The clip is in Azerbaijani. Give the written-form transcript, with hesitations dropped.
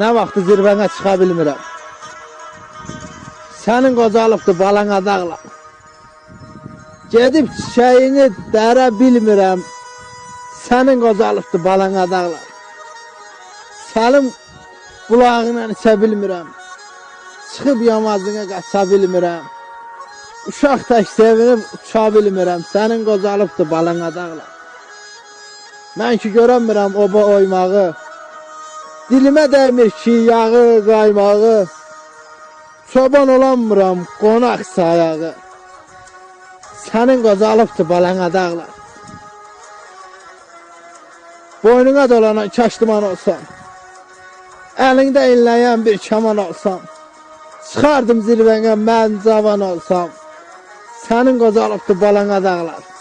Nə vaxtı zirvənə çıxa bilmirəm. Sənin qocalıbdı balana dağlar. Gedib çiçəyini dərə bilmirəm. Sənin qocalıbdı balana dağlar. Səlim bulağına içə bilmirəm. Çıxıb yamazına qaça bilmirəm. Uşaq tək sevinib uça bilmirəm. Sənin qocalıbdı balana dağlar. Mən ki görəmirəm oba oymağı. Dilimə dəymir ki yağı, qaymağı. Çoban olanmıram qonaq sayağı. Sənin qocalıbdı balana dağlar. Boynuna dolanan kaşdıman olsam, əlində inləyən bir kaman olsam, çıxardım zirvənə mən cavan olsam, sənin qocalıbdı balana dağlar.